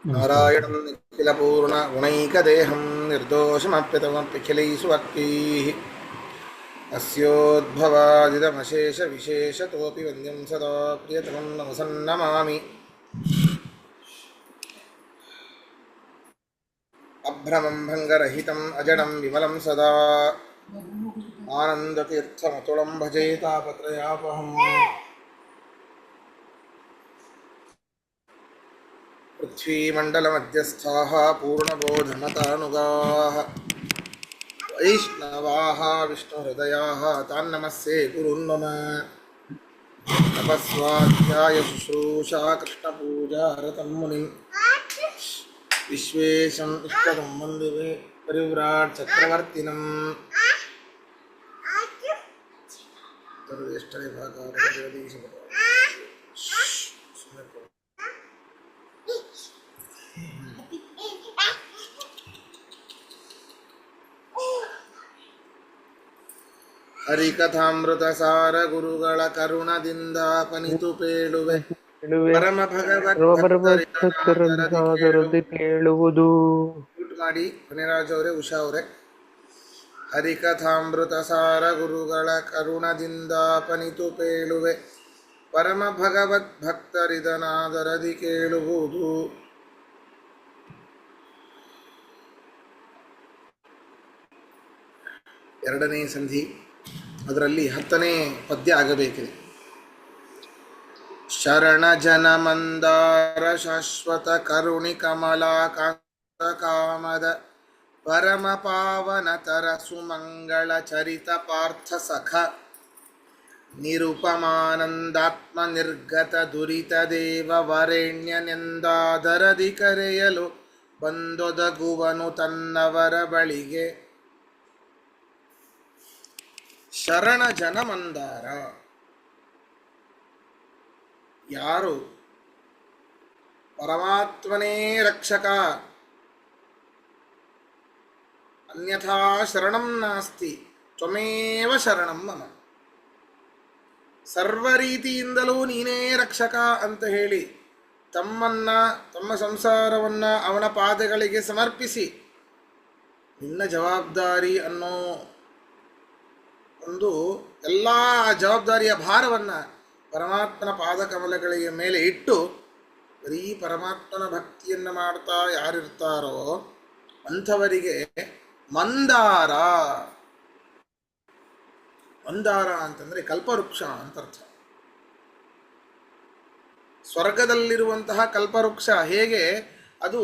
ನಾರಾಯಣಂ ನಿಖಿಲಪೂರ್ಣಗುಣೈಕದೇಹಂ ನಿರ್ದೋಷಮಪ್ಯತಮಪ್ಯಖಿಲೈಸುವಕ್ತೈಃ ಅಸ್ಯೋದ್ಭವಾದಿದಮಶೇಷವಿಶೇಷತೋಪಿ ವಂದ್ಯಂ ಸದಾ ಪ್ರಿಯತಮಂ ನಮಸನ್ನಮಾಮಿ. ಅಭ್ರಮಂ ಭಂಗರಹಿತಂ ಅಜಡಂ ವಿಮಲಂ ಸದಾ ಆನಂದತೀರ್ಥಮತುಳಂ ಭಜೆ ತಾಪತ್ರಯಾಪಹಂ. ಪೃಥ್ವೀಮಂಡಲಮಧ್ಯಸ್ಥಾಃ ಪೂರ್ಣಬೋಧಮತಾನುಗಾಃ ವೈಷ್ಣವಾಃ ವಿಷ್ಣುಹೃದಯಾಃ ತಾನ್ ನಮಸ್ಸೇ ಗುರುನ್ಮಮ. ತಪಸ್ವಾಧ್ಯಾಯ ಶುಶ್ರೂಷಾ ಕೃಷ್ಣಪೂಜಾ ರತಂ ಮುನಿಂ ವಿಶ್ವೇಶಂ ಇಷ್ಟದಂ ವಂದೇ ಪರಿವ್ರಾಟ್ ಚಕ್ರವರ್ತಿನಂ. ಎಷ್ಟನೇ ಭಾಗ? ಹರಿಕಥಾಮೃತ ಸಾರ ಗುರುಗಳ ಕರುಣದಿಂದ ಪನಿತು ಪೇಳುವೆ ಪರಮ ಭಗವತ್ ಕೇಳುವುದು. ಮಾಡಿ ಫಣಿರಾಜ್ ಅವರೇ, ಉಷಾ ಅವರೇ. ಹರಿಕಥಾಮೃತ ಸಾರ ಗುರುಗಳ ಕರುಣದಿಂದ ಪನಿತು ಪೇಳುವೆ ಪರಮ ಭಗವತ್ ಭಕ್ತರಿದನಾದರದಿ ಕೇಳುವುದು. ಎರಡನೇ ಸಂಧಿ, ಅದರಲ್ಲಿ 10ನೇ ಪದ್ಯ ಆಗಬೇಕಿದೆ. ಶರಣ ಜನ ಮಂದಾರ ಶಾಶ್ವತ ಕರುಣಿ ಕಮಲಾಕಾಂತ ಕಾಮದ ಪರಮ ಪಾವನತರ ಸುಮಂಗಳ ಚರಿತ ಪಾರ್ಥ ಸಖ ನಿರುಪಮಾನಂದಾತ್ಮ ನಿರ್ಗತ ದುರಿತ ದೇವ ವರೆಣ್ಯನೆಂದಾದರದಿ ಕರೆಯಲು ಬಂದೊದಗುವನು ತನ್ನವರ ಬಳಿಗೆ. ಶರಣ ಜನ ಮಂದಾರ, ಯಾರು ಪರಮಾತ್ಮನೇ ರಕ್ಷಕ, ಅನ್ಯಥಾ ಶರಣಂ ನಾಸ್ತಿ ತ್ವಮೇವ ಶರಣಂ ಮಮ, ಸರ್ವ ರೀತಿಯಿಂದಲೂ ನೀನೇ ರಕ್ಷಕ ಅಂತ ಹೇಳಿ ತಮ್ಮ ಸಂಸಾರವನ್ನ ಅವನ ಪಾದಗಳಿಗೆ ಸಮರ್ಪಿಸಿ ನಿನ್ನ ಜವಾಬ್ದಾರಿ ಅನ್ನೋ ಒಂದು ಎಲ್ಲ ಜವಾಬ್ದಾರಿಯ ಭಾರವನ್ನು ಪರಮಾತ್ಮನ ಪಾದಕಮಲಗಳಿಗೆ ಮೇಲೆ ಇಟ್ಟು ಬರೀ ಪರಮಾತ್ಮನ ಭಕ್ತಿಯನ್ನು ಮಾಡ್ತಾ ಯಾರಿರ್ತಾರೋ ಅಂಥವರಿಗೆ ಮಂದಾರ. ಮಂದಾರ ಅಂತಂದರೆ ಕಲ್ಪವೃಕ್ಷ ಅಂತ ಅರ್ಥ. ಸ್ವರ್ಗದಲ್ಲಿರುವಂತಹ ಕಲ್ಪವೃಕ್ಷ ಹೇಗೆ ಅದು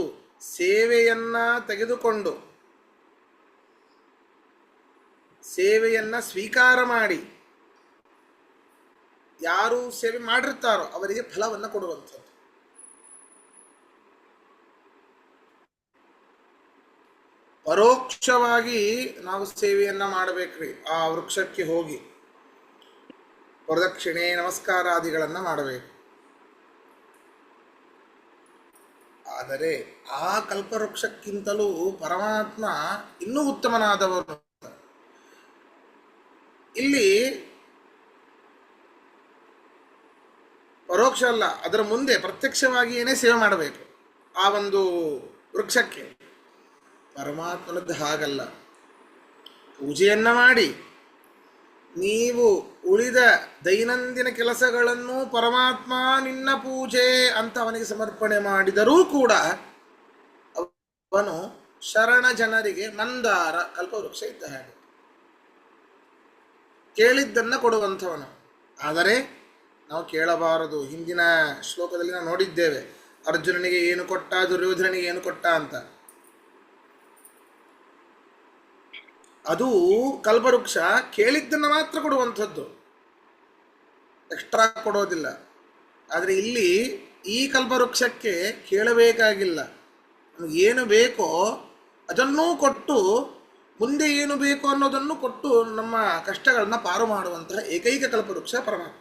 ಸೇವೆಯನ್ನ ತೆಗೆದುಕೊಂಡು ಸೇವೆಯನ್ನ ಸ್ವೀಕಾರ ಮಾಡಿ ಯಾರು ಸೇವೆ ಮಾಡಿರ್ತಾರೋ ಅವರಿಗೆ ಫಲವನ್ನು ಕೊಡುವಂಥದ್ದು. ಪರೋಕ್ಷವಾಗಿ ನಾವು ಸೇವೆಯನ್ನ ಮಾಡಬೇಕ್ರಿ. ಆ ವೃಕ್ಷಕ್ಕೆ ಹೋಗಿ ಪ್ರದಕ್ಷಿಣೆ ನಮಸ್ಕಾರಾದಿಗಳನ್ನ ಮಾಡಬೇಕು. ಆದರೆ ಆ ಕಲ್ಪವೃಕ್ಷಕ್ಕಿಂತಲೂ ಪರಮಾತ್ಮ ಇನ್ನೂ ಉತ್ತಮನಾದವನು. ಇಲ್ಲಿ ಪರೋಕ್ಷ ಅಲ್ಲ, ಅದರ ಮುಂದೆ ಪ್ರತ್ಯಕ್ಷವಾಗಿಯೇ ಸೇವೆ ಮಾಡಬೇಕು ಆ ಒಂದು ವೃಕ್ಷಕ್ಕೆ. ಪರಮಾತ್ಮನದ್ದು ಹಾಗಲ್ಲ. ಪೂಜೆಯನ್ನ ಮಾಡಿ ನೀವು ಉಳಿದ ದೈನಂದಿನ ಕೆಲಸಗಳನ್ನು ಪರಮಾತ್ಮ ನಿನ್ನ ಪೂಜೆ ಅಂತ ಅವನಿಗೆ ಸಮರ್ಪಣೆ ಮಾಡಿದರೂ ಕೂಡ ಅವನು ಶರಣ ಜನರಿಗೆ ಮಂದಾರ ಕಲ್ಪವೃಕ್ಷ ಇದ್ದ ಹಾಗೆ, ಕೇಳಿದ್ದನ್ನು ಕೊಡುವಂಥವನು. ಆದರೆ ನಾವು ಕೇಳಬಾರದು. ಹಿಂದಿನ ಶ್ಲೋಕದಲ್ಲಿ ನಾವು ನೋಡಿದ್ದೇವೆ, ಅರ್ಜುನನಿಗೆ ಏನು ಕೊಟ್ಟ, ದುರ್ಯೋಧನಿಗೆ ಏನು ಕೊಟ್ಟ ಅಂತ. ಅದು ಕಲ್ಪವೃಕ್ಷ ಕೇಳಿದ್ದನ್ನು ಮಾತ್ರ ಕೊಡುವಂಥದ್ದು, ಎಕ್ಸ್ಟ್ರಾ ಕೊಡೋದಿಲ್ಲ. ಆದರೆ ಇಲ್ಲಿ ಈ ಕಲ್ಪವೃಕ್ಷಕ್ಕೆ ಕೇಳಬೇಕಾಗಿಲ್ಲ. ಏನು ಬೇಕೋ ಅದನ್ನೂ ಕೊಟ್ಟು ಮುಂದೆ ಏನು ಬೇಕು ಅನ್ನೋದನ್ನು ಕೊಟ್ಟು ನಮ್ಮ ಕಷ್ಟಗಳನ್ನ ಪಾರು ಮಾಡುವಂತಹ ಏಕೈಕ ಕಲ್ಪವೃಕ್ಷ ಪರಮಾತ್ಮ.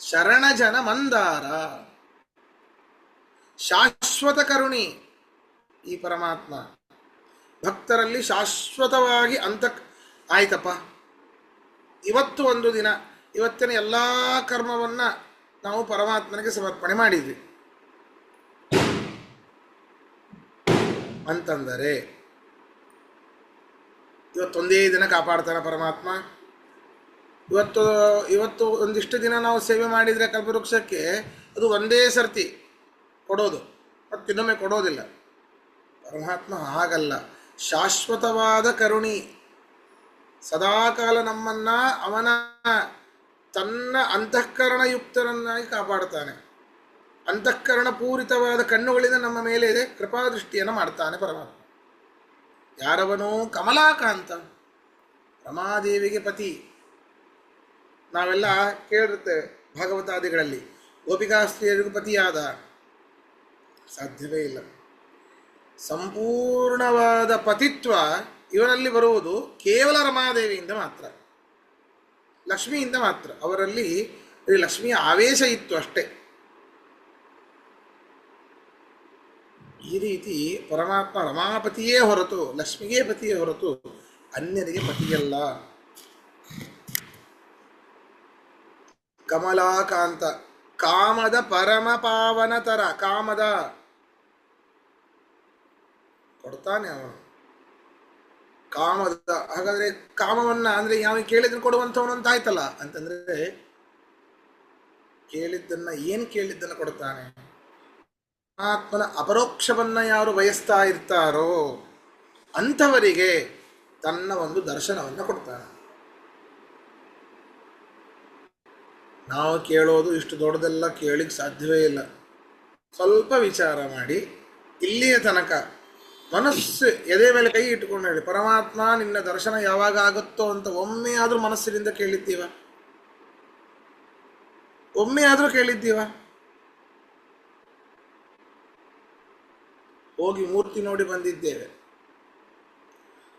ಶರಣ ಜನ ಮಂದಾರ, ಶಾಶ್ವತ ಕರುಣಿ ಈ ಪರಮಾತ್ಮ. ಭಕ್ತರಲ್ಲಿ ಶಾಶ್ವತವಾಗಿ ಆಯ್ತಪ್ಪ, ಇವತ್ತು ಒಂದು ದಿನ, ಇವತ್ತಿನ ಎಲ್ಲ ಕರ್ಮವನ್ನು ನಾವು ಪರಮಾತ್ಮನಿಗೆ ಸಮರ್ಪಣೆ ಮಾಡಿದ್ವಿ. ಅಂತಂದರೆ ಇವತ್ತೊಂದೇ ದಿನ ಕಾಪಾಡ್ತಾನೆ ಪರಮಾತ್ಮ. ಇವತ್ತು ಇವತ್ತು ಒಂದಿಷ್ಟು ದಿನ ನಾವು ಸೇವೆ ಮಾಡಿದರೆ ಕಲ್ಪವೃಕ್ಷಕ್ಕೆ ಅದು ಒಂದೇ ಸರ್ತಿ ಕೊಡೋದು, ಮತ್ತಿನ್ನೊಮ್ಮೆ ಕೊಡೋದಿಲ್ಲ. ಪರಮಾತ್ಮ ಹಾಗಲ್ಲ, ಶಾಶ್ವತವಾದ ಕರುಣಿ. ಸದಾಕಾಲ ನಮ್ಮನ್ನ ಅವನ ತನ್ನ ಅಂತಃಕರಣಯುಕ್ತರನ್ನಾಗಿ ಕಾಪಾಡ್ತಾನೆ. ಅಂತಃಕರಣ ಪೂರಿತವಾದ ಕಣ್ಣುಗಳಿಂದ ನಮ್ಮ ಮೇಲೆ ಕೃಪಾದೃಷ್ಟಿಯನ್ನು ಮಾಡ್ತಾನೆ ಪರಮಾತ್ಮ. ಯಾರವನು? ಕಮಲಾಕಾಂತ, ರಮಾದೇವಿಗೆ ಪತಿ. ನಾವೆಲ್ಲ ಕೇಳಿರ್ತೇವೆ ಭಾಗವತಾದಿಗಳಲ್ಲಿ, ಗೋಪಿಕಾಸ್ತ್ರೀಯರಿಗೂ ಪತಿಯಾದ. ಸಾಧ್ಯವೇ ಇಲ್ಲ. ಸಂಪೂರ್ಣವಾದ ಪತಿತ್ವ ಇವರಲ್ಲಿ ಬರುವುದು ಕೇವಲ ರಮಾದೇವಿಯಿಂದ ಮಾತ್ರ, ಲಕ್ಷ್ಮಿಯಿಂದ ಮಾತ್ರ. ಅವರಲ್ಲಿ ಲಕ್ಷ್ಮಿಯ ಆವೇಶ ಇತ್ತು ಅಷ್ಟೇ. ಈ ರೀತಿ ಪರಮಾತ್ಮ ರಮಾಪತಿಯೇ ಹೊರತು, ಲಕ್ಷ್ಮಿಗೆ ಪತಿಯೇ ಹೊರತು ಅನ್ಯರಿಗೆ ಪತಿಯಲ್ಲ. ಕಮಲಾಕಾಂತ, ಕಾಮದ ಪರಮ ಪಾವನ ತರ. ಕಾಮದ ಕೊಡ್ತಾನೆ ಅವನು, ಕಾಮದ. ಹಾಗಾದ್ರೆ ಕಾಮವನ್ನ ಅಂದ್ರೆ ಯಾವ ಕೇಳಿದ್ರೆ ಕೊಡುವಂಥವನು ಅಂತ ಆಯ್ತಲ್ಲ. ಅಂತಂದ್ರೆ ಕೇಳಿದ್ದನ್ನ, ಏನು ಕೇಳಿದ್ದನ್ನ ಕೊಡ್ತಾನೆ. ಆತ್ಮನ ಅಪರೋಕ್ಷವನ್ನ ಯಾರು ಬಯಸ್ತಾ ಇರ್ತಾರೋ ಅಂಥವರಿಗೆ ತನ್ನ ಒಂದು ದರ್ಶನವನ್ನು ಕೊಡ್ತಾನೆ. ನಾವು ಕೇಳೋದು ಇಷ್ಟು ದೊಡ್ಡದೆಲ್ಲ ಕೇಳಿಕ್ಕೆ ಸಾಧ್ಯವೇ ಇಲ್ಲ. ಸ್ವಲ್ಪ ವಿಚಾರ ಮಾಡಿ, ಇಲ್ಲಿಯ ತನಕ ಮನಸ್ಸು ಎದೆ ಮೇಲೆ ಕೈ ಇಟ್ಟುಕೊಂಡು ಹೇಳಿ, ಪರಮಾತ್ಮ ನಿನ್ನ ದರ್ಶನ ಯಾವಾಗ ಆಗುತ್ತೋ ಅಂತ ಒಮ್ಮೆ ಆದರೂ ಮನಸ್ಸಿನಿಂದ ಕೇಳಿದ್ದೀವ? ಒಮ್ಮೆ ಆದರೂ ಕೇಳಿದ್ದೀವ? ಹೋಗಿ ಮೂರ್ತಿ ನೋಡಿ ಬಂದಿದ್ದೇವೆ,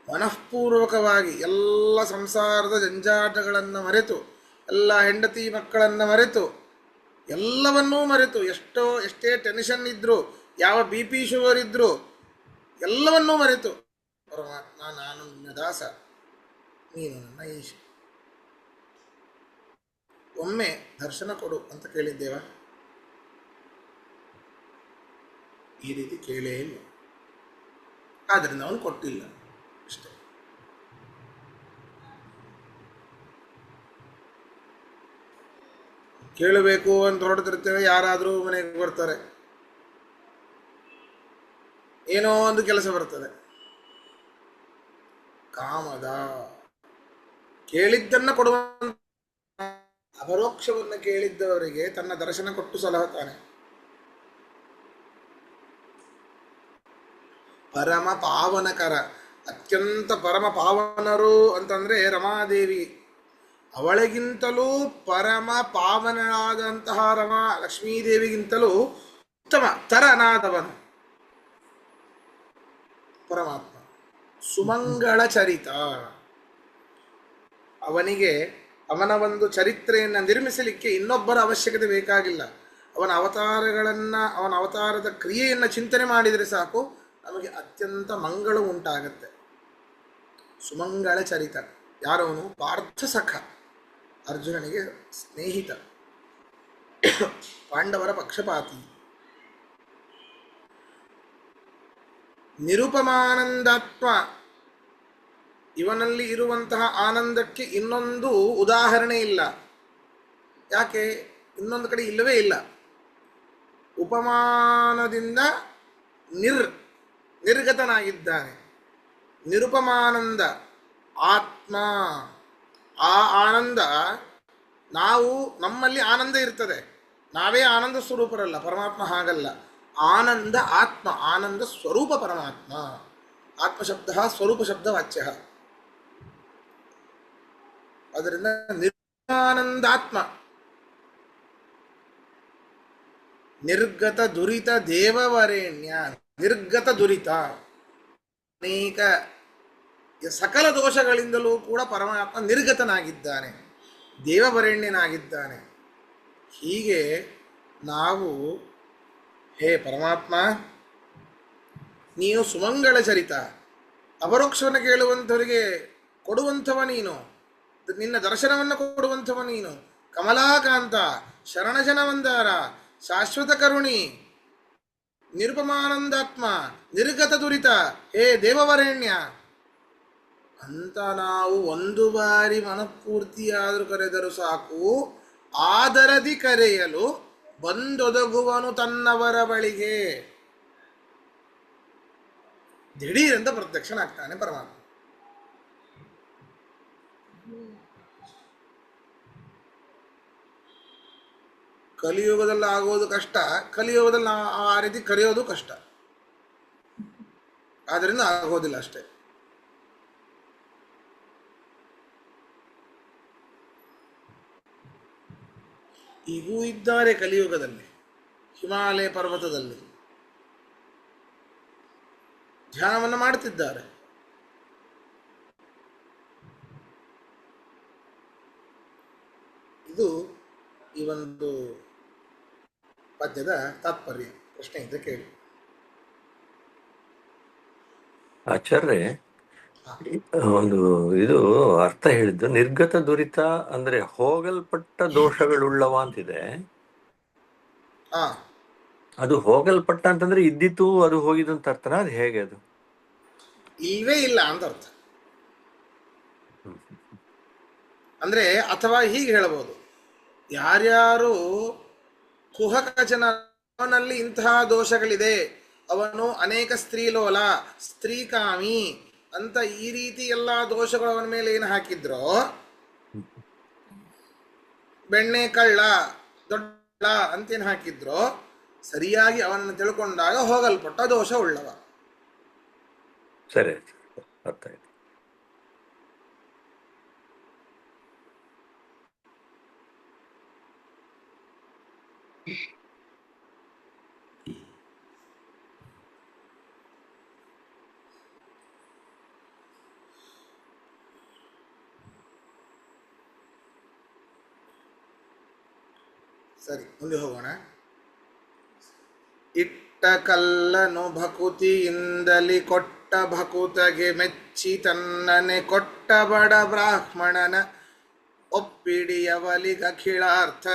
ಮನಃಪೂರ್ವಕವಾಗಿ ಎಲ್ಲ ಸಂಸಾರದ ಜಂಜಾಟಗಳನ್ನು ಮರೆತು, ಎಲ್ಲ ಹೆಂಡತಿ ಮಕ್ಕಳನ್ನು ಮರೆತು, ಎಲ್ಲವನ್ನೂ ಮರೆತು, ಎಷ್ಟೇ ಟೆನ್ಷನ್ ಇದ್ರು, ಯಾವ BP ಶುಗರ್ ಇದ್ರು, ಎಲ್ಲವನ್ನೂ ಮರೆತು, ಪರಮಾತ್ಮ ನಾನು ನಿನ್ನ ದಾಸ, ನೀನು ನನ್ನ ಈಶ, ಒಮ್ಮೆ ದರ್ಶನ ಕೊಡು ಅಂತ ಕೇಳಿದ್ದೇವ? ಈ ರೀತಿ ಕೇಳೇ ಇಲ್ಲ. ಆದ್ದರಿಂದ ಅವನು ಕೊಟ್ಟಿಲ್ಲ ಅಷ್ಟೇ. ಕೇಳಬೇಕು ಅಂತ ಹೊರಡ್ತಿರ್ತೇವೆ, ಯಾರಾದರೂ ಮನೆಗೆ ಬರ್ತಾರೆ, ಏನೋ ಒಂದು ಕೆಲಸ ಬರ್ತದೆ. ಕಾಮದ ಕೇಳಿದ್ದನ್ನ ಕೊಡುವ, ಅಪರೋಕ್ಷವನ್ನು ಕೇಳಿದ್ದವರಿಗೆ ತನ್ನ ದರ್ಶನ ಕೊಟ್ಟು ಸಲಹುತ್ತಾನೆ. ಪರಮ ಪಾವನಕರ, ಅತ್ಯಂತ ಪರಮ ಪಾವನರು ಅಂತಂದ್ರೆ ರಮಾದೇವಿ. ಅವಳಿಗಿಂತಲೂ ಪರಮ ಪಾವನರಾದಂತಹ ಲಕ್ಷ್ಮೀದೇವಿಗಿಂತಲೂ ಉತ್ತಮ ತರನಾದವನು ಪರಮಾತ್ಮ. ಸುಮಂಗಳ ಚರಿತ. ಅವನಿಗೆ ಅವನ ಒಂದು ಚರಿತ್ರೆಯನ್ನು ನಿರ್ಮಿಸಲಿಕ್ಕೆ ಇನ್ನೊಬ್ಬರ ಅವಶ್ಯಕತೆ ಬೇಕಾಗಿಲ್ಲ. ಅವನ ಅವತಾರದ ಕ್ರಿಯೆಯನ್ನು ಚಿಂತನೆ ಮಾಡಿದರೆ ಸಾಕು, ನಮಗೆ ಅತ್ಯಂತ ಮಂಗಳ ಉಂಟಾಗತ್ತೆ. ಸುಮಂಗಳ ಚರಿತ. ಯಾರವನು? ಪಾರ್ಥ ಸಖ, ಅರ್ಜುನನಿಗೆ ಸ್ನೇಹಿತ, ಪಾಂಡವರ ಪಕ್ಷಪಾತಿ. ನಿರುಪಮಾನಂದಾತ್ಮ. ಇವನಲ್ಲಿ ಇರುವಂತಹ ಆನಂದಕ್ಕೆ ಇನ್ನೊಂದು ಉದಾಹರಣೆ ಇಲ್ಲ. ಯಾಕೆ? ಇನ್ನೊಂದು ಕಡೆ ಇಲ್ಲವೇ ಇಲ್ಲ. ಉಪಮಾನದಿಂದ ನಿರ್ಗತನಾಗಿದ್ದಾನೆ. ನಿರುಪಮಾನಂದ ಆತ್ಮ. ಆ ಆನಂದ ನಮ್ಮಲ್ಲಿ ಆನಂದ ಇರ್ತದೆ, ನಾವೇ ಆನಂದ ಸ್ವರೂಪರಲ್ಲ. ಪರಮಾತ್ಮ ಹಾಗಲ್ಲ. ಆನಂದ ಆತ್ಮ, ಆನಂದ ಸ್ವರೂಪ ಪರಮಾತ್ಮ. ಆತ್ಮಶಬ್ದ ಸ್ವರೂಪ ಶಬ್ದ ವಾಚ್ಯ. ಅದರಿಂದ ನಿರ್ಮಾನಂದಾತ್ಮ. ನಿರ್ಗತ ದುರಿತ ದೇವವರೇಣ್ಯ. ನಿರ್ಗತ ದುರಿತ, ಅನೇಕ ಸಕಲ ದೋಷಗಳಿಂದಲೂ ಕೂಡ ಪರಮಾತ್ಮ ನಿರ್ಗತನಾಗಿದ್ದಾನೆ, ದೇವವರೇಣ್ಯನಾಗಿದ್ದಾನೆ. ಹೀಗೆ ನಾವು, ಹೇ ಪರಮಾತ್ಮ, ನೀನು ಸುಮಂಗಳ ಚರಿತ, ಅಪರೋಕ್ಷವನ್ನು ಕೇಳುವಂಥವರಿಗೆ ಕೊಡುವಂಥವ ನೀನು, ನಿನ್ನ ದರ್ಶನವನ್ನು ಕೊಡುವಂಥವ ನೀನು, ಕಮಲಾಕಾಂತ, ಶರಣಜನ ಮಂದಾರ, ಶಾಶ್ವತ ಕರುಣಿ, ನಿರುಪಮಾನಂದಾತ್ಮ, ನಿರ್ಗತ ದುರಿತ, ಹೇ ದೇವವರೇಣ್ಯ ಅಂತ ನಾವು ಒಂದು ಬಾರಿ ಮನಪೂರ್ತಿಯಾದರೂ ಕರೆದರೂ ಸಾಕು. ಆದರದಿ ಕರೆಯಲು ಬಂದೊದಗುವನು ತನ್ನವರ ಬಳಿಗೆ. ದಿಢೀರಂತ ಪ್ರತ್ಯಕ್ಷನಾಗ್ತಾನೆ ಪರಮಾತ್ಮ. ಕಲಿಯುಗದಲ್ಲಿ ಆಗೋದು ಕಷ್ಟ, ಕಲಿಯುಗದಲ್ಲಿ ಆ ರೀತಿ ಕರೆಯೋದು ಕಷ್ಟ, ಆದ್ರಿಂದ ಆಗೋದಿಲ್ಲ ಅಷ್ಟೇ. ಈಗೂ ಇದ್ದಾರೆ ಕಲಿಯುಗದಲ್ಲಿ, ಹಿಮಾಲಯ ಪರ್ವತದಲ್ಲಿ ಧ್ಯಾನವನ್ನು ಮಾಡುತ್ತಿದ್ದಾರೆ. ಇದು ಈ ಒಂದು ಪದ್ಯದ ತಾತ್ಪರ್ಯ. ಪ್ರಶ್ನೆ ಇದ್ದ ಕೇಳಿ. ಆಚಾರ್ಯ, ಒಂದು ಇದು ಅರ್ಥ ಹೇಳಿದ್ದು ನಿರ್ಗತ ದುರಿತ ಅಂದ್ರೆ ಹೋಗಲ್ಪಟ್ಟ ದೋಷಗಳುಳ್ಳವ ಅಂತಿದೆ. ಅದು ಹೋಗಲ್ಪಟ್ಟ ಅಂತಂದ್ರೆ ಇದ್ದಿತ್ತು ಅದು ಹೋಗಿದ್ದು ಅಂತ ಅರ್ಥನ? ಅದು ಹೇಗೆ? ಅದು ಇಲ್ವೇ ಇಲ್ಲ ಅಂತ ಅರ್ಥ. ಅಂದ್ರೆ ಅಥವಾ ಹೀಗೆ ಹೇಳಬಹುದು, ಯಾರ್ಯಾರು ಕುಹಕಚನ ಅವನಲ್ಲಿ ಇಂತಹ ದೋಷಗಳಿದೆ, ಅವನು ಅನೇಕ ಸ್ತ್ರೀಲೋಲ, ಸ್ತ್ರೀಕಾಮಿ ಅಂತ ಈ ರೀತಿ ಎಲ್ಲ ದೋಷಗಳು ಅವನ ಮೇಲೆ ಏನು ಹಾಕಿದ್ರೋ, ಬೆಣ್ಣೆ ಕಳ್ಳ, ದೊಡ್ಡ ಅಂತೇನು ಹಾಕಿದ್ರೋ, ಸರಿಯಾಗಿ ಅವನನ್ನು ತಿಳ್ಕೊಂಡಾಗ ಹೋಗಲ್ಪಟ್ಟ ದೋಷ ಉಳ್ಳವ. ಸರಿ, ಅರ್ಥ ಆಯ್ತು. ಸರಿ, ಮುಂದೆ ಹೋಗೋಣ. ಇಟ್ಟ ಕಲ್ಲನು ಭಕುತಿಯಿಂದಲಿ ಕೊಟ್ಟ ಭಕುತಗೆ ಮೆಚ್ಚಿ ತನ್ನನೆ ಕೊಟ್ಟ ಬಡ ಬ್ರಾಹ್ಮಣನ ಒಪ್ಪಿಡಿಯವಲಿಗಖಿಳಾರ್ಥ.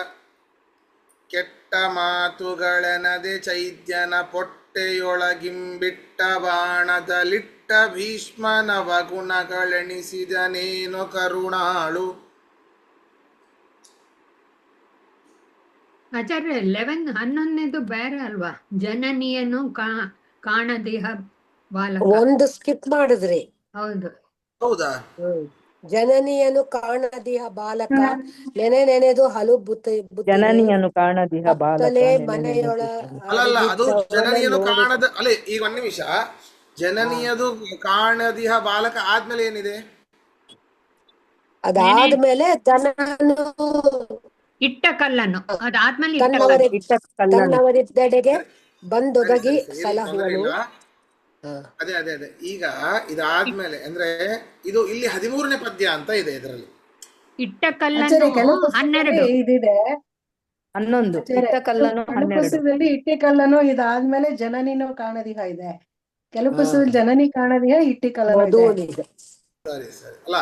ಕೆಟ್ಟ ಮಾತುಗಳೆನದೆ ಚೈದ್ಯನ ಪೊಟ್ಟೆಯೊಳಗಿಂಬಿಟ್ಟ ಬಾಣದಲಿಟ್ಟ ಭೀಷ್ಮನವ ಗುಣಗಳೆಣಿಸಿದನೇನು ಕರುಣಾಳು. ಆಚಾರ್ಯ 11 ಬೇರೆ ಅಲ್ವಾ? ಜನನಿಯನ್ನು ಕಾಣದಿಹ ಬಾಲಕ ಒಂದು ಸ್ಕಿಪ್ ಮಾಡಿದ್ರಿ. ಹೌದು. ಹೌದಾ? ಜನನಿಯನ್ನು ಕಾಣದಿಹ ಬಾಲಕ ನೆನೆದು ಹಲು ಜನನಿಯನ್ನು ಕಾಣದಿಹ ಬಾಲಕ ಮನೆಯೊಳ ಅಲ್ಲಲ್ಲ, ಅದು ಜನನಿಯದು ಕಾಣದ ಅಲ್ಲ. ಈಗ ಒಂದು ನಿಮಿಷ, ಜನನಿಯದು ಕಾಣದಿಹ ಬಾಲಕ ಆದ್ಮೇಲೆ ಏನಿದೆ? ಅದಾದ್ಮೇಲೆ ಜನನು ಇಟ್ಟ ಕಲ್ಲನ್ನು, ಅದಾದ್ಮೇಲೆ ತನ್ನವರಿದ್ದೆಡೆಗೆ ಬಂದೊದಗಿ ಸಲಹುವನು. ಅದೇ ಅದೇ ಅದೇ. ಈಗ ಇದಾದ್ಮೇಲೆ ಅಂದ್ರೆ ಇದು ಇಲ್ಲಿ 13ನೇ ಪದ್ಯ ಅಂತ ಇದೆ. ಇದರಲ್ಲಿ ಇಟ್ಟ ಕಲ್ಲನ್ನು 12 ಇದಿದೆ, 11 ಇಟ್ಟ ಕಲ್ಲನ್ನು 12. ಇಟ್ಟಿ ಕಲ್ಲನು ಇದಾದ್ಮೇಲೆ ಜನನಿನೂ ಕಾಣದಿಹ ಇದೆ. ಕೆಲವು ಪುಸ್ತಕದಲ್ಲಿ ಜನನಿ ಕಾಣದಿಹ ಇಟ್ಟಿ ಕಲ್ಲನು ಇದೆ. ಸರಿ ಸರಿ. ಅಲ್ಲ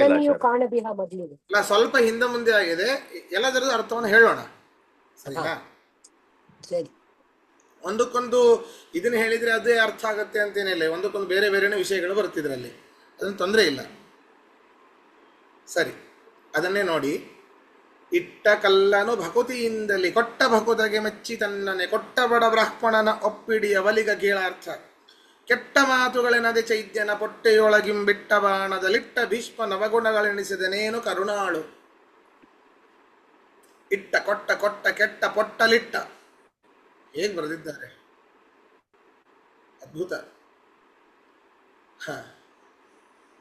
ಜನನಿಯು ಕಾಣದಿಹ ಮೊದಲಿದೆ. ಅಲ್ಲ, ಸ್ವಲ್ಪ ಹಿಂದೆ ಮುಂದೆ ಆಗಿದೆ. ಎಲ್ಲದರದ್ದು ಅರ್ಥವನ್ನು ಹೇಳೋಣ, ಸರಿನಾ? ಸರಿ. ಒಂದಕ್ಕೊಂದು ಇದನ್ನ ಹೇಳಿದ್ರೆ ಅದೇ ಅರ್ಥ ಆಗತ್ತೆ ಅಂತೇನಿಲ್ಲ. ಒಂದಕ್ಕೊಂದು ಬೇರೆ ಬೇರೆನೇ ವಿಷಯಗಳು ಬರ್ತಿದ್ರಲ್ಲಿ, ಅದನ್ನು ತೊಂದರೆ ಇಲ್ಲ. ಸರಿ, ಅದನ್ನೇ ನೋಡಿ. ಇಟ್ಟ ಕಲ್ಲನು ಭಕುತಿಯಿಂದಲಿ ಕೊಟ್ಟ ಭಕುತಗೆ ಮೆಚ್ಚಿ ತನ್ನನೆ ಕೊಟ್ಟ ಬಡ ಬ್ರಾಹ್ಮಣನ ಒಪ್ಪಿಡಿಯ ಬಲಿಗ ಗೀಳಾರ್ಥ. ಕೆಟ್ಟ ಮಾತುಗಳೆನದೆ ಚೈದ್ಯನ ಪೊಟ್ಟೆಯೊಳಗಿಂಬಿಟ್ಟ ಬಾಣದಲಿಟ್ಟ ಭೀಷ್ಮ ನವಗುಣಗಳೆಣಿಸಿದನೇನು ಕರುಣಾಳು. ಇಟ್ಟ ಕೊಟ್ಟ ಕೊಟ್ಟ ಕೆಟ್ಟ ಪೊಟ್ಟಲಿಟ್ಟ, ಹೇಗೆ ಬರೆದಿದ್ದಾರೆ, ಅದ್ಭುತ.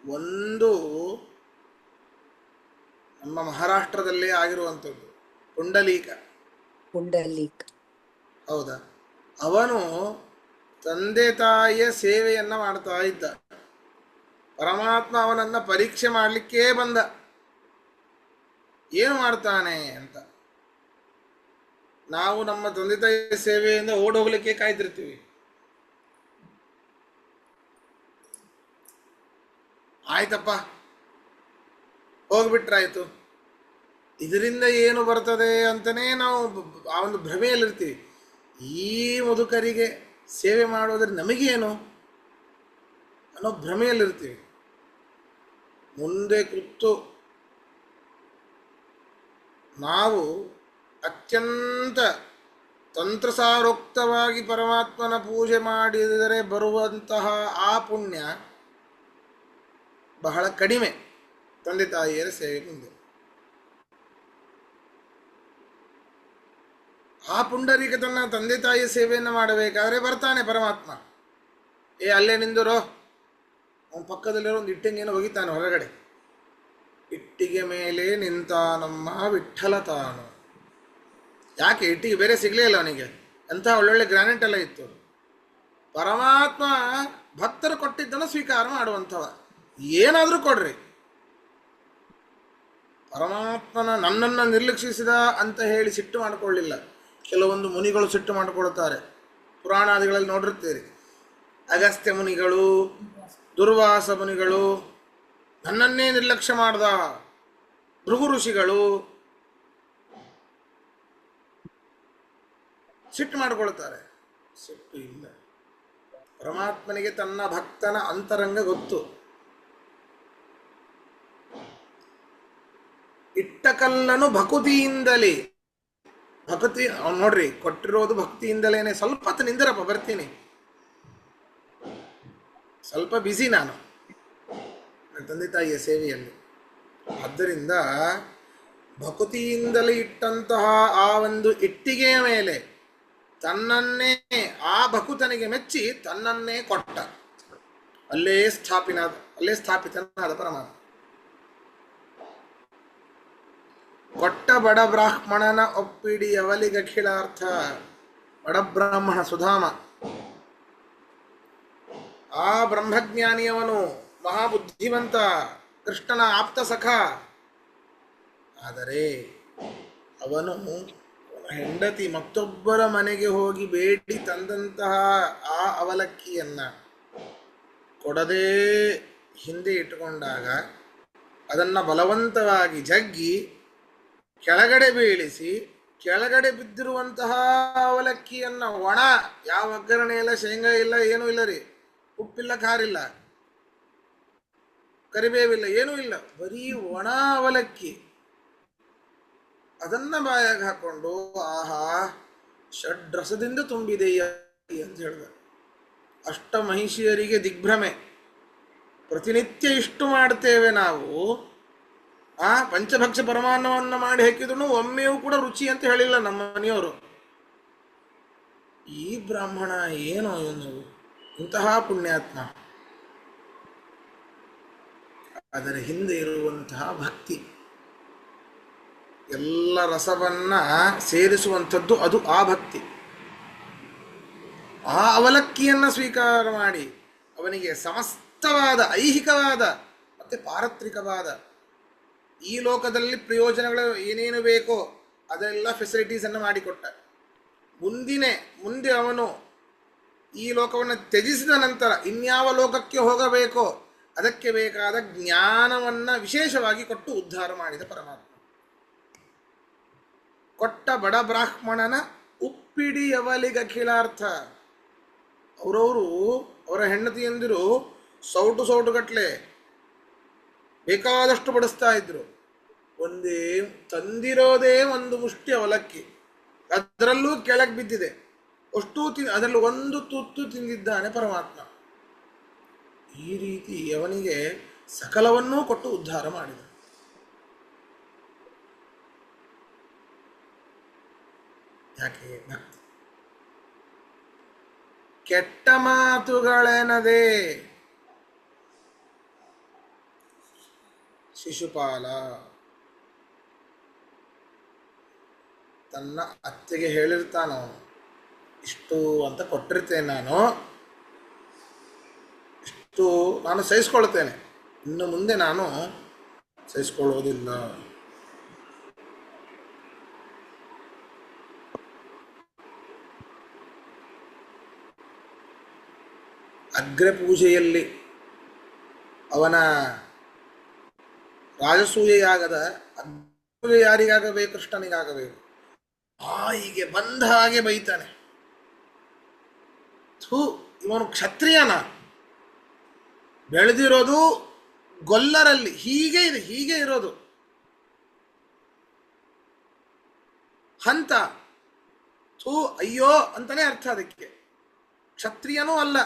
ಒಂದು ನಮ್ಮ ಮಹಾರಾಷ್ಟ್ರದಲ್ಲೇ ಆಗಿರುವಂಥದ್ದು ಪುಂಡಲೀಕ. ಹೌದಾ? ಅವನು ತಂದೆ ತಾಯಿಯ ಸೇವೆಯನ್ನ ಮಾಡ್ತಾ ಇದ್ದ. ಪರಮಾತ್ಮ ಅವನನ್ನ ಪರೀಕ್ಷೆ ಮಾಡಲಿಕ್ಕೇ ಬಂದ, ಏನು ಮಾಡ್ತಾನೆ ಅಂತ. ನಾವು ನಮ್ಮ ತಂದೆ ತಾಯಿಯ ಸೇವೆಯಿಂದ ಓಡೋಗ್ಲಿಕ್ಕೆ ಕಾಯ್ತಿರ್ತೀವಿ. ಆಯ್ತಪ್ಪ, ಹೋಗ್ಬಿಟ್ರಾಯ್ತು, ಇದರಿಂದ ಏನು ಬರ್ತದೆ ಅಂತಲೇ ನಾವು ಆ ಒಂದು ಭ್ರಮೆಯಲ್ಲಿರ್ತೀವಿ. ಈ ಮುದುಕರಿಗೆ ಸೇವೆ ಮಾಡೋದ್ರೆ ನಮಗೇನು ಅನ್ನೋ ಭ್ರಮೆಯಲ್ಲಿರ್ತೀವಿ. ಮುಂದೆ ಕೂತು ನಾವು ಅತ್ಯಂತ ತಂತ್ರಸಾರೋಕ್ತವಾಗಿ ಪರಮಾತ್ಮನ ಪೂಜೆ ಮಾಡಿದರೆ ಬರುವಂತಹ ಆ ಪುಣ್ಯ ಬಹಳ ಕಡಿಮೆ ತಂದೆ ತಾಯಿಯರ ಸೇವೆ ಮುಂದೆ. ಆ ಪುಂಡರೀಕ ತನ್ನ ತಂದೆ ತಾಯಿಯ ಸೇವೆಯನ್ನು ಮಾಡಬೇಕಾದ್ರೆ ಬರ್ತಾನೆ ಪರಮಾತ್ಮ. ಅಲ್ಲೇ ನಿಂದಿರೋ, ಅವನ ಪಕ್ಕದಲ್ಲಿರೋ ಒಂದು ಇಟ್ಟಿಗೆಯನ್ನು ಒಗಿತಾನೆ ಹೊರಗಡೆ. ಇಟ್ಟಿಗೆ ಮೇಲೆ ನಿಂತ ನಮ್ಮ ವಿಠ್ಠಲ ತಾನು. ಯಾಕೆ ಇಟ್ಟಿಗೆ ಬೇರೆ ಸಿಗಲೇ ಇಲ್ಲ ಅವನಿಗೆ, ಎಂಥ ಒಳ್ಳೊಳ್ಳೆ ಗ್ರಾನೈಟ್ ಎಲ್ಲ ಇತ್ತು. ಪರಮಾತ್ಮ ಭಕ್ತರು ಕೊಟ್ಟಿದ್ದನ್ನು ಸ್ವೀಕಾರ ಮಾಡುವಂಥವ. ಏನಾದರೂ ಕೊಡ್ರಿ, ಪರಮಾತ್ಮನ ನನ್ನನ್ನು ನಿರ್ಲಕ್ಷಿಸಿದ ಅಂತ ಹೇಳಿ ಸಿಟ್ಟು ಮಾಡಿಕೊಳ್ಳಿಲ್ಲ. ಕೆಲವೊಂದು ಮುನಿಗಳು ಸಿಟ್ಟು ಮಾಡಿಕೊಳ್ತಾರೆ. ಪುರಾಣಾದಿಗಳಲ್ಲಿ ನೋಡಿರ್ತೀರಿ, ಅಗಸ್ತ್ಯ ಮುನಿಗಳು, ದುರ್ವಾಸ ಮುನಿಗಳು, ನನ್ನನ್ನೇ ನಿರ್ಲಕ್ಷ್ಯ ಮಾಡ್ದ ಭೃಗು ಋಷಿಗಳು ಸಿಟ್ಟು ಮಾಡಿಕೊಳ್ತಾರೆ. ಸಿಟ್ಟು ಇಲ್ಲ. ಪರಮಾತ್ಮನಿಗೆ ತನ್ನ ಭಕ್ತನ ಅಂತರಂಗ ಗೊತ್ತು. ಇಟ್ಟ ಕಲ್ಲನು ಭಕುತಿಯಿಂದಲೇ, ಭಕ್ತಿ ಅವ್ನು ನೋಡ್ರಿ ಕೊಟ್ಟಿರೋದು ಭಕ್ತಿಯಿಂದಲೇನೆ. ಸ್ವಲ್ಪ ಹೊತ್ತು ನಿಂದಿರಪ್ಪ, ಬರ್ತೀನಿ, ಸ್ವಲ್ಪ ಬ್ಯುಸಿ ನಾನು ತಂದೆ ತಾಯಿಯ ಸೇವೆಯಲ್ಲಿ. ಆದ್ದರಿಂದ ಭಕ್ತಿಯಿಂದಲೇ ಇಟ್ಟಂತಹ ಆ ಒಂದು ಇಟ್ಟಿಗೆಯ ಮೇಲೆ ತನ್ನನ್ನೇ, ಆ ಭಕುತನಿಗೆ ಮೆಚ್ಚಿ ತನ್ನನ್ನೇ ಕೊಟ್ಟ. ಅಲ್ಲೇ ಸ್ಥಾಪಿತನಾದ ಪರಮಾತ್ಮ. ಕೊಟ್ಟ ಬಡ ಬ್ರಾಹ್ಮಣನ ಒಪ್ಪಿಡಿ ಅವಲಿಗಖಿಲಾರ್ಥ. ಬಡಬ್ರಾಹ್ಮಣ ಸುಧಾಮ, ಆ ಬ್ರಹ್ಮಜ್ಞಾನಿಯವನು ಮಹಾಬುದ್ಧಿವಂತ, ಕೃಷ್ಣನ ಆಪ್ತ ಸಖ. ಆದರೆ ಅವನು ಹೆಂಡತಿ ಮತ್ತೊಬ್ಬರ ಮನೆಗೆ ಹೋಗಿ ಬೇಡಿ ತಂದಂತಹ ಆ ಅವಲಕ್ಕಿಯನ್ನ ಕೊಡದೇ ಹಿಂದೆ ಇಟ್ಟುಕೊಂಡಾಗ ಅದನ್ನು ಬಲವಂತವಾಗಿ ಜಗ್ಗಿ ಕೆಳಗಡೆ ಬೀಳಿಸಿ, ಕೆಳಗಡೆ ಬಿದ್ದಿರುವಂತಹ ಅವಲಕ್ಕಿಯನ್ನ ಒಣ, ಯಾವ ಒಗ್ಗರಣೆ ಇಲ್ಲ, ಶೇಂಗಾ ಇಲ್ಲ, ಏನೂ ಇಲ್ಲ ರೀ, ಉಪ್ಪಿಲ್ಲ, ಖಾರಿಲ್ಲ, ಕರಿಬೇವಿಲ್ಲ, ಏನೂ ಇಲ್ಲ, ಬರೀ ಒಣ ಅವಲಕ್ಕಿ, ಅದನ್ನ ಬಾಯಾಗ ಹಾಕೊಂಡು ಆಹಾ ಷಡ್ರಸದಿಂದ ತುಂಬಿದೆಯ ಅಂತ ಹೇಳಿದ. ಅಷ್ಟ ಮಹಿಷಿಯರಿಗೆ ದಿಗ್ಭ್ರಮೆ. ಪ್ರತಿನಿತ್ಯ ಇಷ್ಟು ಮಾಡ್ತೇವೆ ನಾವು, ಆ ಪಂಚಭಕ್ಷ ಪರಮಾನ್ನವನ್ನು ಮಾಡಿ ಹಾಕಿದ್ರು ಒಮ್ಮೆಯೂ ಕೂಡ ರುಚಿ ಅಂತ ಹೇಳಿಲ್ಲ ನಮ್ಮ ಮನೆಯವರು. ಈ ಬ್ರಾಹ್ಮಣ ಏನೋ ಇವನು ಇಂತಹ ಪುಣ್ಯಾತ್ಮ. ಅದರ ಹಿಂದೆ ಇರುವಂತಹ ಭಕ್ತಿ, ಎಲ್ಲ ರಸವನ್ನ ಸೇರಿಸುವಂಥದ್ದು ಅದು ಆ ಭಕ್ತಿ. ಆ ಅವಲಕ್ಕಿಯನ್ನ ಸ್ವೀಕಾರ ಮಾಡಿ ಅವನಿಗೆ ಸಮಸ್ತವಾದ ಐಹಿಕವಾದ ಮತ್ತೆ ಪಾರತ್ರಿಕವಾದ ಈ ಲೋಕದಲ್ಲಿ ಪ್ರಯೋಜನಗಳು ಏನೇನು ಬೇಕೋ ಅದೆಲ್ಲ ಫೆಸಿಲಿಟೀಸನ್ನು ಮಾಡಿಕೊಟ್ಟ. ಮುಂದೆ ಅವನು ಈ ಲೋಕವನ್ನು ತ್ಯಜಿಸಿದ ನಂತರ ಇನ್ಯಾವ ಲೋಕಕ್ಕೆ ಹೋಗಬೇಕೋ ಅದಕ್ಕೆ ಬೇಕಾದ ಜ್ಞಾನವನ್ನು ವಿಶೇಷವಾಗಿ ಕೊಟ್ಟು ಉದ್ಧಾರ ಮಾಡಿದ ಪರಮಾತ್ಮ. ಕೊಟ್ಟ ಬಡ ಬ್ರಾಹ್ಮಣನ ಉಪ್ಪಿಡಿಯವಲಿಗಖಿಲಾರ್ಥ. ಅವರ ಹೆಂಡತಿಯಂದಿರು ಸೌಟುಗಟ್ಟಲೆ ಬೇಕಾದಷ್ಟು ಬಡಿಸ್ತಾ ಇದ್ರು. ತಂದಿರೋದೇ ಒಂದು ಮುಷ್ಟಿ ಅವಲಕ್ಕಿ, ಅದರಲ್ಲೂ ಕೆಳಗೆ ಬಿದ್ದಿದೆ, ಅಷ್ಟು ಅದರಲ್ಲಿ ಒಂದು ತುತ್ತು ತಿಂದಿದ್ದಾನೆ ಪರಮಾತ್ಮ. ಈ ರೀತಿ ಅವನಿಗೆ ಸಕಲವನ್ನೂ ಕೊಟ್ಟು ಉದ್ಧಾರ ಮಾಡಿದ. ಯಾಕೆ? ಭಕ್ತಿ. ಕೆಟ್ಟ ಮಾತುಗಳೆನದೆ ಶಿಶುಪಾಲ ತನ್ನ ಅತ್ತೆಗೆ ಹೇಳಿರ್ತಾನೋ, ಇಷ್ಟು ಅಂತ ಕೊಟ್ಟಿರ್ತೇನೆ ನಾನು, ಇಷ್ಟು ನಾನು ಸಹಿಸ್ಕೊಳ್ತೇನೆ, ಇನ್ನು ಮುಂದೆ ನಾನು ಸಹಿಸ್ಕೊಳ್ಳೋದಿಲ್ಲ. ಅಗ್ರಪೂಜೆಯಲ್ಲಿ ಅವನ ರಾಜಸೂಯ ಯಾಗದ ಅಗ್ರಪೂಜೆ ಯಾರಿಗಾಗಬೇಕು? ಕೃಷ್ಣನಿಗಾಗಬೇಕು. ಹೀಗೆ ಬಂದ ಹಾಗೆ ಬೈತಾನೆ. ಥೂ, ಇವನು ಕ್ಷತ್ರಿಯನ? ಬೆಳೆದಿರೋದು ಗೊಲ್ಲರಲ್ಲಿ, ಹೀಗೆ ಇದೆ, ಹೀಗೆ ಇರೋದು. ಹಂತ, ಥೂ, ಅಯ್ಯೋ ಅಂತಾನೆ ಅರ್ಥ ಅದಕ್ಕೆ. ಕ್ಷತ್ರಿಯನೂ ಅಲ್ಲ,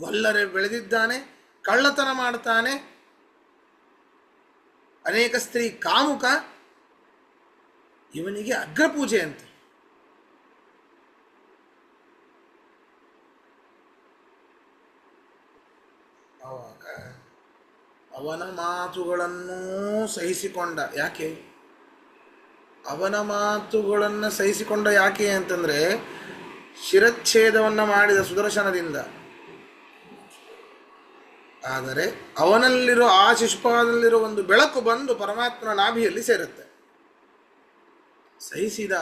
ಗೊಲ್ಲರೆ ಬೆಳೆದಿದ್ದಾನೆ, ಕಳ್ಳತನ ಮಾಡ್ತಾನೆ, ಅನೇಕ ಸ್ತ್ರೀ ಕಾಮುಕ, ಇವನಿಗೆ ಅಗ್ರಪೂಜೆ ಅಂತೆ. ಅವಾಗ ಅವನ ಮಾತುಗಳನ್ನು ಸಹಿಸಿಕೊಂಡ. ಯಾಕೆ ಅವನ ಮಾತುಗಳನ್ನು ಸಹಿಸಿಕೊಂಡ? ಯಾಕೆ ಅಂತಂದ್ರೆ ಶಿರಚ್ಛೇದವನ್ನು ಮಾಡಿದ ಸುದರ್ಶನದಿಂದ. ಆದರೆ ಅವನಲ್ಲಿರೋ, ಆ ಶಿಶುಪಾಲನಲ್ಲಿರೋ ಒಂದು ಬೆಳಕು ಬಂದು ಪರಮಾತ್ಮನ ನಾಭಿಯಲ್ಲಿ ಸೇರುತ್ತೆ. ಸಹಿಸಿದ,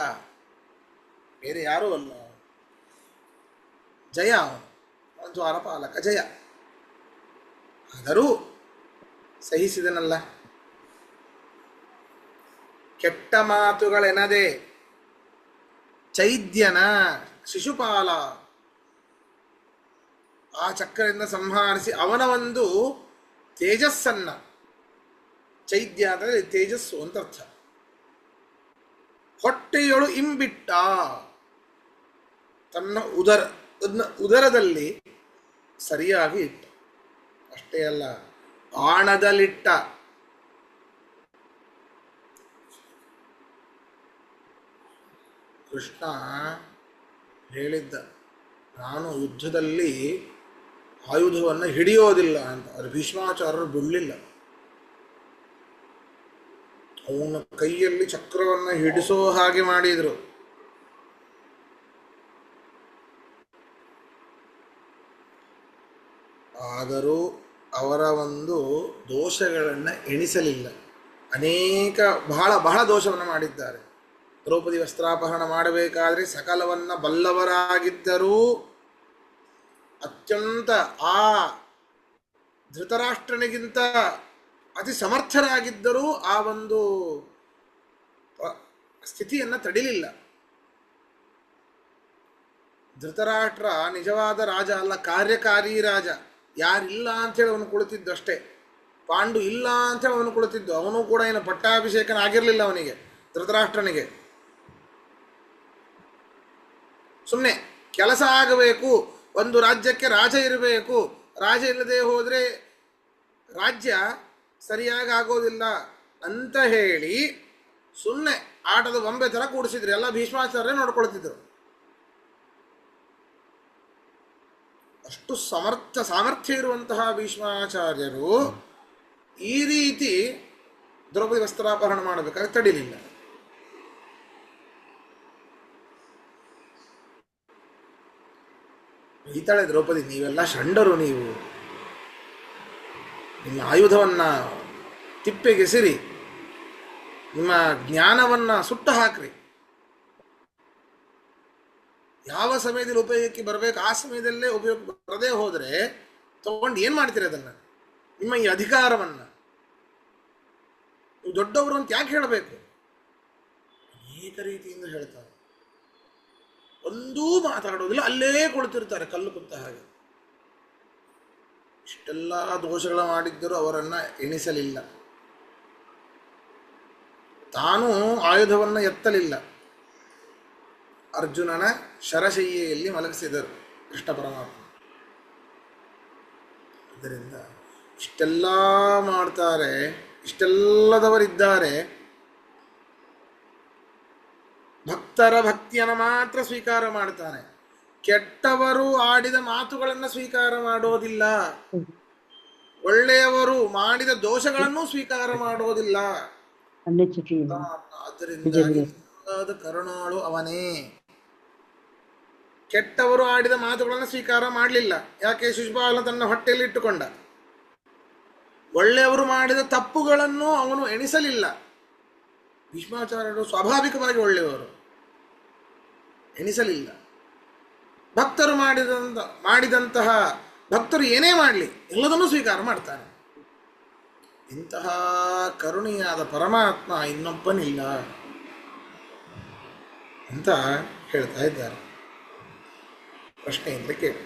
ಬೇರೆ ಯಾರೂ ಅಲ್ಲ, ಜಯ, ಅವನು ದ್ವಾರಪಾಲಕ ಜಯ. ಆದರೂ ಸಹಿಸಿದನಲ್ಲ. ಕೆಟ್ಟ ಮಾತುಗಳೆನದೆ ಚೈದ್ಯನ ಶಿಶುಪಾಲ ಆ ಚಕ್ರದಿಂದ ಸಂಹರಿಸಿ ಅವನ ಒಂದು ತೇಜಸ್ಸನ್ನ, ಚೈದ್ಯ ಅಂದರೆ ತೇಜಸ್ಸು ಅಂತ ಅರ್ಥ, ಹೊಟ್ಟೆಯೊಳು ಇಂಬಿಟ್ಟ, ತನ್ನ ಉದರದಲ್ಲಿ ಸರಿಯಾಗಿ ಇಟ್ಟ. ಅಷ್ಟೇ ಅಲ್ಲ, ಆಣದಲ್ಲಿಟ್ಟ. ಕೃಷ್ಣ ಹೇಳಿದ್ದ, ನಾನು ಯುದ್ಧದಲ್ಲಿ ಆಯುಧವನ್ನು ಹಿಡಿಯೋದಿಲ್ಲ ಅಂತ. ಅದು ಭೀಷ್ಮಾಚಾರ್ಯರು ಬಿಡಲಿಲ್ಲ. ಅವನ ಕೈಯಲ್ಲಿ ಚಕ್ರವನ್ನು ಹಿಡಿಸೋ ಹಾಗೆ ಮಾಡಿದರು. ಆದರೂ ಅವರ ಒಂದು ದೋಷಗಳನ್ನು ಎಣಿಸಲಿಲ್ಲ. ಅನೇಕ ಬಹಳ ಬಹಳ ದೋಷವನ್ನು ಮಾಡಿದ್ದಾರೆ. ದ್ರೌಪದಿ ವಸ್ತ್ರಾಪಹರಣ ಮಾಡಬೇಕಾದ್ರೆ ಸಕಲವನ್ನ ಬಲ್ಲವರಾಗಿದ್ದರೂ, ಅತ್ಯಂತ ಆ ಧೃತರಾಷ್ಟ್ರನಿಗಿಂತ ಅತಿ ಸಮರ್ಥರಾಗಿದ್ದರೂ ಆ ಒಂದು ಸ್ಥಿತಿಯನ್ನು ತಡಿಲಿಲ್ಲ. ಧೃತರಾಷ್ಟ್ರ ನಿಜವಾದ ರಾಜ ಅಲ್ಲ, ಕಾರ್ಯಕಾರಿ ರಾಜ. ಯಾರಿಲ್ಲ ಅಂಥೇಳಿ ಅವನು ಕುಳಿತಿದ್ದು ಅಷ್ಟೇ. ಪಾಂಡು ಇಲ್ಲ ಅಂಥೇಳಿ ಅವನು ಕುಳಿತಿದ್ದು. ಅವನು ಕೂಡ ಏನು ಪಟ್ಟಾಭಿಷೇಕನ ಆಗಿರಲಿಲ್ಲ ಅವನಿಗೆ, ಧೃತರಾಷ್ಟ್ರನಿಗೆ. ಸುಮ್ಮನೆ ಕೆಲಸ ಆಗಬೇಕು, ಒಂದು ರಾಜ್ಯಕ್ಕೆ ರಾಜ ಇರಬೇಕು, ರಾಜ ಇಲ್ಲದೆ ಹೋದರೆ ರಾಜ್ಯ ಸರಿಯಾಗಿ ಆಗೋದಿಲ್ಲ ಅಂತ ಹೇಳಿ ಸುಮ್ಮನೆ ಆಟದ ಬೊಂಬೆ ಥರ ಕೂಡಿಸಿದ್ರು. ಎಲ್ಲ ಭೀಷ್ಮಾಚಾರ್ಯ ನೋಡ್ಕೊಳ್ತಿದ್ರು. ಅಷ್ಟು ಸಾಮರ್ಥ್ಯ ಇರುವಂತಹ ಭೀಷ್ಮಾಚಾರ್ಯರು ಈ ರೀತಿ ದ್ರೌಪದಿ ವಸ್ತ್ರಾಪಹರಣ ಮಾಡಬೇಕಾದ್ರೆ ತಡಿಲಿಲ್ಲ. ಬೈತಾಳೆ ದ್ರೌಪದಿ, ನೀವೆಲ್ಲ ಷಂಡರು, ನೀವು ನಿಮ್ಮ ಆಯುಧವನ್ನ ತಿಪ್ಪೆಗೆಸಿರಿ, ನಿಮ್ಮ ಜ್ಞಾನವನ್ನ ಸುಟ್ಟು ಹಾಕ್ರಿ. ಯಾವ ಸಮಯದಲ್ಲಿ ಉಪಯೋಗಕ್ಕೆ ಬರಬೇಕು ಆ ಸಮಯದಲ್ಲೇ ಉಪಯೋಗ ಬರದೇ ಹೋದರೆ ತಗೊಂಡು ಏನು ಮಾಡ್ತೀರಿ ಅದನ್ನು? ನಿಮ್ಮ ಈ ಅಧಿಕಾರವನ್ನ ನೀವು ದೊಡ್ಡವರು ಅಂತ ಯಾಕೆ ಹೇಳಬೇಕು? ಅನೇಕ ರೀತಿಯಿಂದ ಹೇಳ್ತಾರೆ. ಒಂದೂ ಮಾತಾಡೋದಿಲ್ಲ, ಅಲ್ಲೇ ಕುಳಿತಿರ್ತಾರೆ ಕಲ್ಲು ಕುತ್ತ ಹಾಗೆ. ಇಷ್ಟೆಲ್ಲ ದೋಷಗಳ ಮಾಡಿದ್ದರೂ ಅವರನ್ನು ಎಣಿಸಲಿಲ್ಲ. ತಾನು ಆಯುಧವನ್ನು ಎತ್ತಲಿಲ್ಲ. ಅರ್ಜುನನ ಶರಶಯ್ಯೆಯಲ್ಲಿ ಮಲಗಿಸಿದರು ಕೃಷ್ಣ ಪರಮಾತ್ಮ. ಆದ್ದರಿಂದ ಇಷ್ಟೆಲ್ಲ ಮಾಡ್ತಾರೆ, ಇಷ್ಟೆಲ್ಲದವರಿದ್ದಾರೆ. ಭಕ್ತರ ಭಕ್ತಿಯನ್ನು ಮಾತ್ರ ಸ್ವೀಕಾರ ಮಾಡ್ತಾನೆ. ಕೆಟ್ಟವರು ಆಡಿದ ಮಾತುಗಳನ್ನು ಸ್ವೀಕಾರ ಮಾಡೋದಿಲ್ಲ. ಒಳ್ಳೆಯವರು ಮಾಡಿದ ದೋಷಗಳನ್ನು ಸ್ವೀಕಾರ ಮಾಡೋದಿಲ್ಲ. ಆದ್ದರಿಂದ ಕರುಣಾಳು ಅವನೇ. ಕೆಟ್ಟವರು ಆಡಿದ ಮಾತುಗಳನ್ನು ಸ್ವೀಕಾರ ಮಾಡಲಿಲ್ಲ. ಯಾಕೆ? ಶಿಶುಪಾಲ ತನ್ನ ಹೊಟ್ಟೆಯಲ್ಲಿ ಇಟ್ಟುಕೊಂಡ. ಒಳ್ಳೆಯವರು ಮಾಡಿದ ತಪ್ಪುಗಳನ್ನು ಅವನು ಎಣಿಸಲಿಲ್ಲ. ಭೀಷ್ಮಾಚಾರ್ಯರು ಸ್ವಾಭಾವಿಕವಾಗಿ ಒಳ್ಳೆಯವರು, ಎಣಿಸಲಿಲ್ಲ. ಭಕ್ತರು ಮಾಡಿದಂತಹ ಭಕ್ತರು ಏನೇ ಮಾಡಲಿ ಎಲ್ಲದನ್ನೂ ಸ್ವೀಕಾರ ಮಾಡ್ತಾನೆ. ಇಂತಹ ಕರುಣೆಯಾದ ಪರಮಾತ್ಮ ಇನ್ನೊಬ್ಬನಿಲ್ಲ ಅಂತ ಹೇಳ್ತಾ ಇದ್ದಾರೆ. ಪ್ರಶ್ನೆಯಿಂದ ಕೇಳಿ.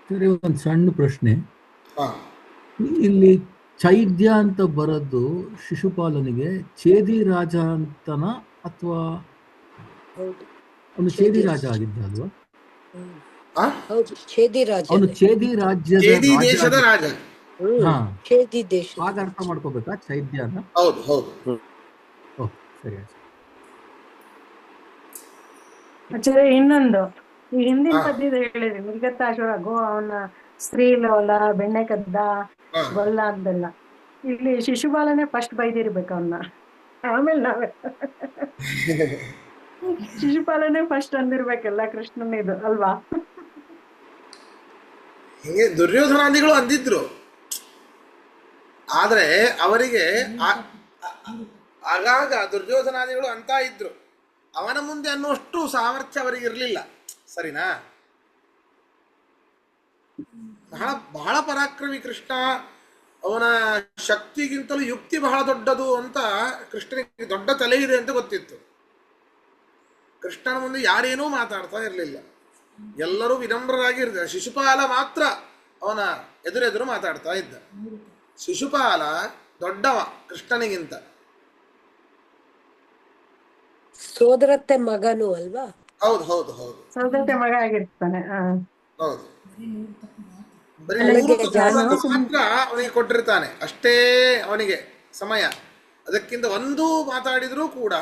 ಸರಿ, ಒಂದು ಸಣ್ಣ ಪ್ರಶ್ನೆ. ಹಾ ಇಲ್ಲಿ ಚೈದ್ಯ ಅಂತ ಬರೋದು ಶಿಶುಪಾಲನಿಗೆ ಚೇದಿ ರಾಜ ಅಂತನ ಅಥವಾ ಹೌದು ಅವನು ಚೇದಿ ರಾಜ ಆಗಿದ್ದ ಅಲ್ವಾ? ಹ್ಮ್. ಆ? ಹೌದು ಛೇದಿ ಅವನು ರಾಜನೇ. ಚೇದಿ ರಾಜ್ಯದ ಚೇದಿ ರಾಜ ದೇಶದ ರಾಜ. ಹಾ, ಛೇದಿ ದೇಶದ. ಹಾಗೆ ಅರ್ಥ ಮಾಡ್ಕೋಬೇಕಾ ಚೈದ್ಯನ? ಹೌದು ಹೌದು. ಓ, ಸರಿ ಆಯ್ತು. ಆಚಾರ್ಯ ಇನ್ನೊಂದು ಈ ಹಿಂದಿನ ಹಾ ಪದ್ಯದ ಹೇಳಿದ್ರಿ ನಿರ್ಗತಾಶುರ ಗೋ ಅವನ ಸ್ತ್ರೀ ಲೋಲ ಬೆಣ್ಣೆ ಕದ್ದ ಹಾ ಗೊಲ್ಲ ಅಂದೆಲ್ಲ. ಇಲ್ಲಿ ಶಿಶುಪಾಲನೆ ಫಸ್ಟ್ ಬೈದಿರ್ಬೇಕು ಅವನ್ನ, ಆಮೇಲೆ ನಾವೇ ಶಿಶುಪಾಲನೆ ಫಸ್ಟ್ ಅಂದಿರ್ಬೇಕಲ್ಲ ಕೃಷ್ಣನ ಇದು ಅಲ್ವಾ? ಹಿಂಗೆ ದುರ್ಯೋಧನಾದಿಗಳು ಅಂದಿದ್ರು, ಆದ್ರೆ ಅವರಿಗೆ ಆಗಾಗ ದುರ್ಯೋಧನಾದಿಗಳು ಅಂತ ಇದ್ರು, ಅವನ ಮುಂದೆ ಅನ್ನುವಷ್ಟು ಸಾಮರ್ಥ್ಯ ಅವರಿಗೆ ಇರಲಿಲ್ಲ. ಸರಿನಾ? ಬಹಳ ಬಹಳ ಪರಾಕ್ರಮಿ ಕೃಷ್ಣ, ಅವನ ಶಕ್ತಿಗಿಂತಲೂ ಯುಕ್ತಿ ಬಹಳ ದೊಡ್ಡದು ಅಂತ ಕೃಷ್ಣನಿಗೆ ದೊಡ್ಡ ತಲೆ ಇದೆ ಅಂತ ಗೊತ್ತಿತ್ತು. ಕೃಷ್ಣನ ಮುಂದೆ ಯಾರೇನೂ ಮಾತಾಡ್ತಾ ಇರಲಿಲ್ಲ, ಎಲ್ಲರೂ ವಿನಮ್ರರಾಗಿ ಇರ್ತಾರೆ. ಶಿಶುಪಾಲ ಮಾತ್ರ ಅವನ ಎದುರೆದುರು ಮಾತಾಡ್ತಾ ಇದ್ದ. ಶಿಶುಪಾಲ ದೊಡ್ಡವ ಕೃಷ್ಣನಿಗಿಂತ. ಸೋದರತ್ತೆ ಮಗನು ಅಲ್ವಾ? ಹೌದು ಹೌದು ಹೌದು ಸೌದತ್ತೆ ಮಗ ಆಗಿರ್ತಾನೆ. ಹೌದು. ಬರೀ ಅಲ್ಲ, 3 ನಾನು ವರ್ಷ ಮಾತ್ರ ಅವನಿಗೆ ಕೊಟ್ಟಿರ್ತಾನೆ, ಅಷ್ಟೇ ಅವನಿಗೆ ಸಮಯ. ಅದಕ್ಕಿಂತ ಒಂದು ಮಾತಾಡಿದ್ರೂ ಕೂಡ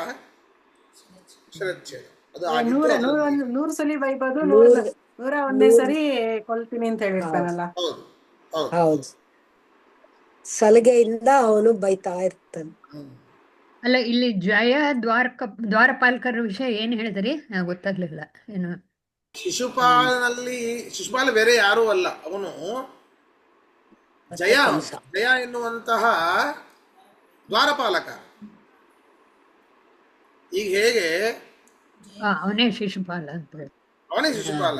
ಶಿರಚ್ಛೇದ ಅದು ಆಗಿತ್ತು. ನೂರು ಸಲಿ ಬೈಬೋದು, ನೂರು 101ನೇ ಸರಿ ಕೊಲ್ತೀನಿ ಅಂತ ಹೇಳಿರ್ತಾನಲ್ಲ. ಹೌದು ಹೌದು ಹೌದು, ಸಲಿಗೆಯಿಂದ ಅವನು ಬೈತಾ ಇರ್ತಾನೆ. ಅಲ್ಲ, ಇಲ್ಲಿ ಜಯ ದ್ವಾರಪಾಲಕರ ವಿಷಯ ಏನ್ ಹೇಳಿದ್ರಿ? ಗೊತ್ತಾಗ್ಲಿಲ್ಲ ಏನು. ಶಿಶುಪಾಲ ಬೇರೆ ಯಾರೂ ಅಲ್ಲ, ಅವನು ಜಯ ಜಯ ಎನ್ನುವಂತಹ ದ್ವಾರಪಾಲಕ. ಈಗ ಹೇಗೆ ಅವನೇ ಶಿಶುಪಾಲ ಅಂತ ಹೇಳಿ. ಅವನೇ ಶಿಶುಪಾಲ.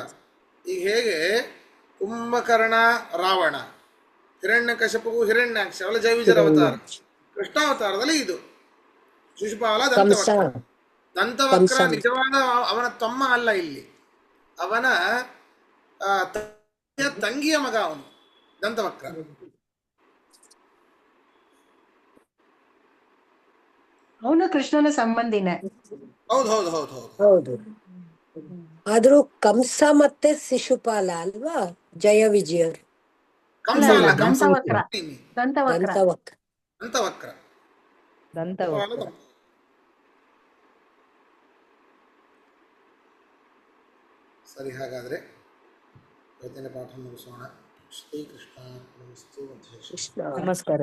ಈಗ ಹೇಗೆ ಕುಂಭಕರ್ಣ ರಾವಣ, ಹಿರಣ್ಯಕಶಿಪು ಹಿರಣ್ಯಾಕ್ಷ ಅವೆಲ್ಲ ಜೈವಿಜರ ಅವತಾರ. ಕೃಷ್ಣಾವತಾರದಲ್ಲಿ ಇದು ಶಿಶುಪಾಲ ದಂತವಕ್ರ. ದಂತವಕ್ರ ನಿಜವಾದ ಅವನ ತಮ್ಮ ಅಲ್ಲ, ಇಲ್ಲಿ ಅವನ ತಂಗಿಯ ಮಗ ಅವನು ದಂತವಕ್ರ. ಅವನು ಕೃಷ್ಣನ ಸಂಬಂಧಿನೇ. ಹೌದು ಹೌದು ಹೌದು ಹೌದು ಹೌದು, ಆದ್ರೂ ಕಂಸ ಮತ್ತೆ ಶಿಶುಪಾಲ ಅಲ್ವಾ ಜಯ ವಿಜಯರು? ಕಂಸ ಅಲ್ಲ, ದಂತವಕ್ರ. ದಂತವಕ್ರ. ದಂತವಕ್ರ. ದಂತವಕ್ರ. ಸರಿ, ಹಾಗಾದ್ರೆ ಇವತ್ತಿನ ಪಾಠ ಮುಗಿಸೋಣ. ಶ್ರೀಕೃಷ್ಣ ನಮಸ್ತೆ. ಕೃಷ್ಣ ನಮಸ್ಕಾರ.